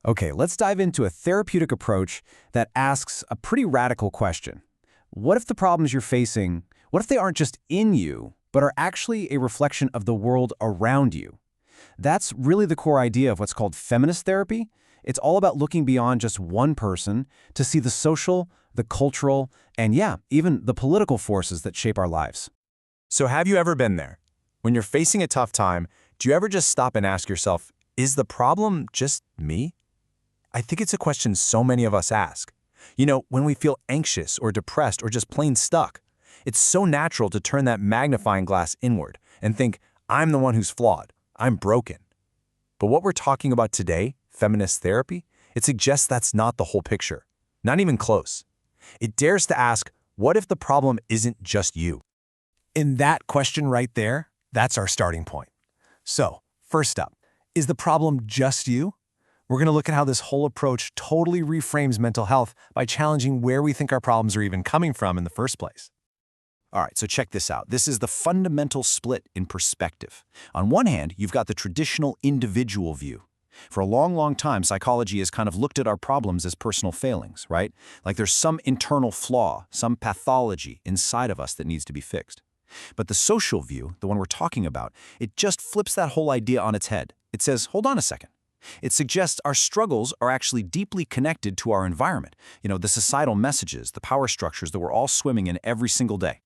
Okay, let's dive into a therapeutic approach that asks a pretty radical question. What if the problems you're facing, what if they aren't just in you, but are actually a reflection of the world around you? That's really the core idea of what's called feminist therapy. It's all about looking beyond just one person to see the social, the cultural, and yeah, even the political forces that shape our lives. So have you ever been there? When you're facing a tough time, do you ever just stop and ask yourself, is the problem just me? I think it's a question so many of us ask. You know, when we feel anxious or depressed or just plain stuck, it's so natural to turn that magnifying glass inward and think, I'm the one who's flawed, I'm broken. But what we're talking about today, feminist therapy, it suggests that's not the whole picture, not even close. It dares to ask, what if the problem isn't just you? In that question right there, that's our starting point. So, first up, is the problem just you? We're going to look at how this whole approach totally reframes mental health by challenging where we think our problems are even coming from in the first place. All right, so check this out. This is the fundamental split in perspective. On one hand, you've got the traditional individual view. For a long, long time, psychology has kind of looked at our problems as personal failings, right? Like there's some internal flaw, some pathology inside of us that needs to be fixed. But the social view, the one we're talking about, it just flips that whole idea on its head. It says, hold on a second. It suggests our struggles are actually deeply connected to our environment, the societal messages, the power structures that we're all swimming in every single day.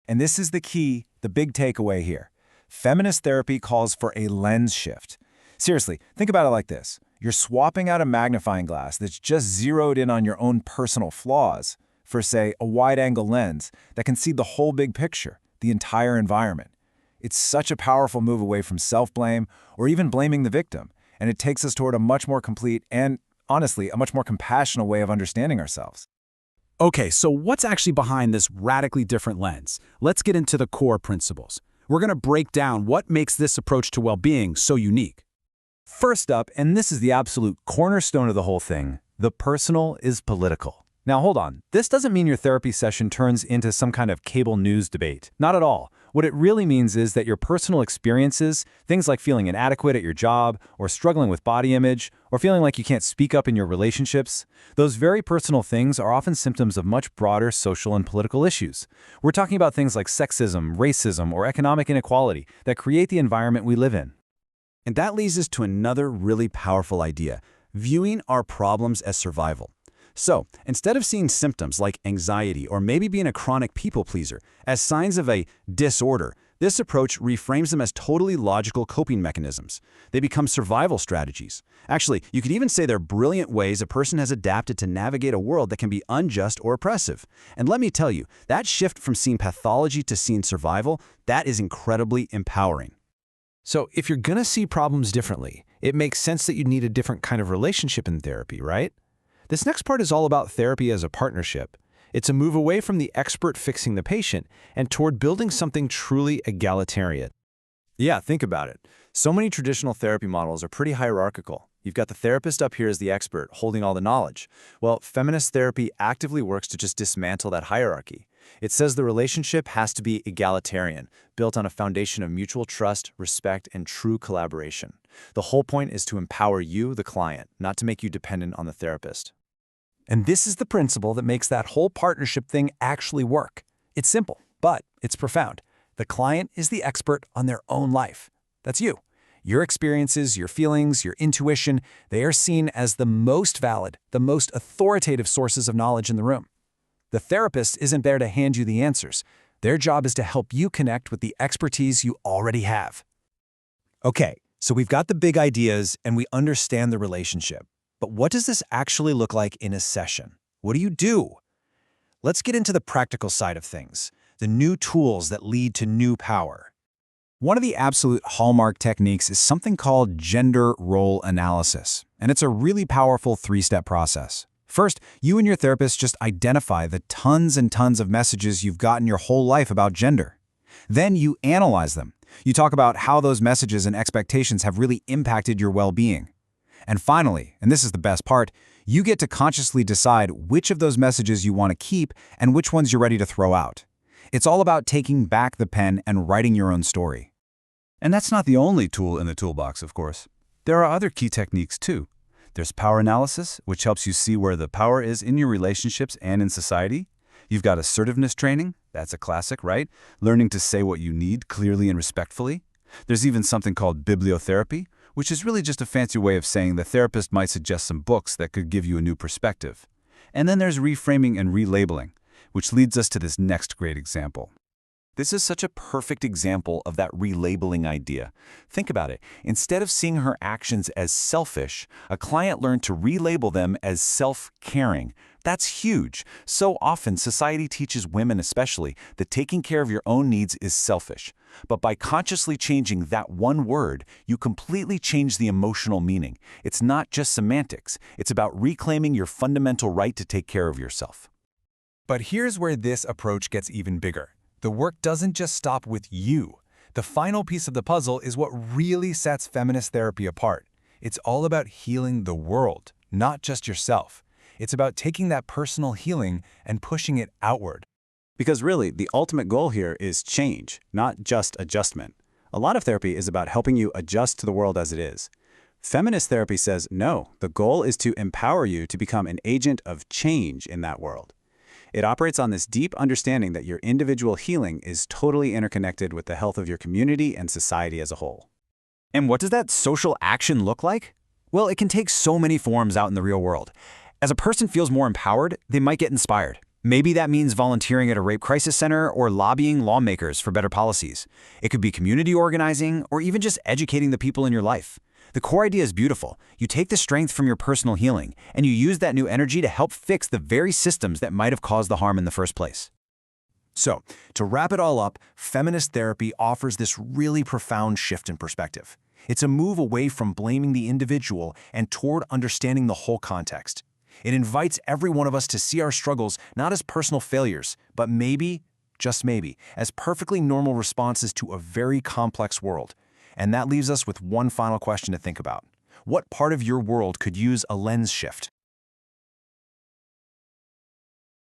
And this is the key, the big takeaway here. Feminist therapy calls for a lens shift. Seriously, think about it like this. You're swapping out a magnifying glass that's just zeroed in on your own personal flaws for, say, a wide-angle lens that can see the whole big picture, the entire environment. It's such a powerful move away from self-blame or even blaming the victim, and it takes us toward a much more complete and, honestly, a much more compassionate way of understanding ourselves. Okay, so what's actually behind this radically different lens? Let's get into the core principles. We're going to break down what makes this approach to well-being so unique. First up, and this is the absolute cornerstone of the whole thing, the personal is political. Now hold on, this doesn't mean your therapy session turns into some kind of cable news debate. Not at all. What it really means is that your personal experiences, things like feeling inadequate at your job, or struggling with body image, or feeling like you can't speak up in your relationships, those very personal things are often symptoms of much broader social and political issues. We're talking about things like sexism, racism, or economic inequality that create the environment we live in. And that leads us to another really powerful idea, viewing our problems as survival. So, instead of seeing symptoms like anxiety or maybe being a chronic people pleaser as signs of a disorder, this approach reframes them as totally logical coping mechanisms. They become survival strategies. Actually, you could even say they're brilliant ways a person has adapted to navigate a world that can be unjust or oppressive. And let me tell you, that shift from seeing pathology to seeing survival, that is incredibly empowering. So if you're going to see problems differently, it makes sense that you need a different kind of relationship in therapy, right? This next part is all about therapy as a partnership. It's a move away from the expert fixing the patient and toward building something truly egalitarian. Yeah, think about it. So many traditional therapy models are pretty hierarchical. You've got the therapist up here as the expert, holding all the knowledge. Well, feminist therapy actively works to just dismantle that hierarchy. It says the relationship has to be egalitarian, built on a foundation of mutual trust, respect, and true collaboration. The whole point is to empower you, the client, not to make you dependent on the therapist. And this is the principle that makes that whole partnership thing actually work. It's simple, but it's profound. The client is the expert on their own life. That's you. Your experiences, your feelings, your intuition, they are seen as the most valid, the most authoritative sources of knowledge in the room. The therapist isn't there to hand you the answers. Their job is to help you connect with the expertise you already have. Okay, so we've got the big ideas and we understand the relationship. But what does this actually look like in a session? What do you do? Let's get into the practical side of things, the new tools that lead to new power. One of the absolute hallmark techniques is something called gender role analysis, and it's a really powerful three-step process. First, you and your therapist just identify the tons and tons of messages you've gotten your whole life about gender. Then you analyze them. You talk about how those messages and expectations have really impacted your well-being. And finally, and this is the best part, you get to consciously decide which of those messages you want to keep and which ones you're ready to throw out. It's all about taking back the pen and writing your own story. And that's not the only tool in the toolbox, of course. There are other key techniques, too. There's power analysis, which helps you see where the power is in your relationships and in society. You've got assertiveness training. That's a classic, right? Learning to say what you need clearly and respectfully. There's even something called bibliotherapy, which is really just a fancy way of saying the therapist might suggest some books that could give you a new perspective. And then there's reframing and relabeling, which leads us to this next great example. This is such a perfect example of that relabeling idea. Think about it. Instead of seeing her actions as selfish, a client learned to relabel them as self-caring. That's huge. So often, society teaches women especially that taking care of your own needs is selfish. But by consciously changing that one word, you completely change the emotional meaning. It's not just semantics. It's about reclaiming your fundamental right to take care of yourself. But here's where this approach gets even bigger. The work doesn't just stop with you. The final piece of the puzzle is what really sets feminist therapy apart. It's all about healing the world, not just yourself. It's about taking that personal healing and pushing it outward. Because really, the ultimate goal here is change, not just adjustment. A lot of therapy is about helping you adjust to the world as it is. Feminist therapy says, no, the goal is to empower you to become an agent of change in that world. It operates on this deep understanding that your individual healing is totally interconnected with the health of your community and society as a whole. And what does that social action look like? Well, it can take so many forms out in the real world. As a person feels more empowered, they might get inspired. Maybe that means volunteering at a rape crisis center or lobbying lawmakers for better policies. It could be community organizing or even just educating the people in your life. The core idea is beautiful. You take the strength from your personal healing, and you use that new energy to help fix the very systems that might have caused the harm in the first place. So, to wrap it all up, feminist therapy offers this really profound shift in perspective. It's a move away from blaming the individual and toward understanding the whole context. It invites every one of us to see our struggles not as personal failures, but maybe, just maybe, as perfectly normal responses to a very complex world. And that leaves us with one final question to think about. What part of your world could use a lens shift?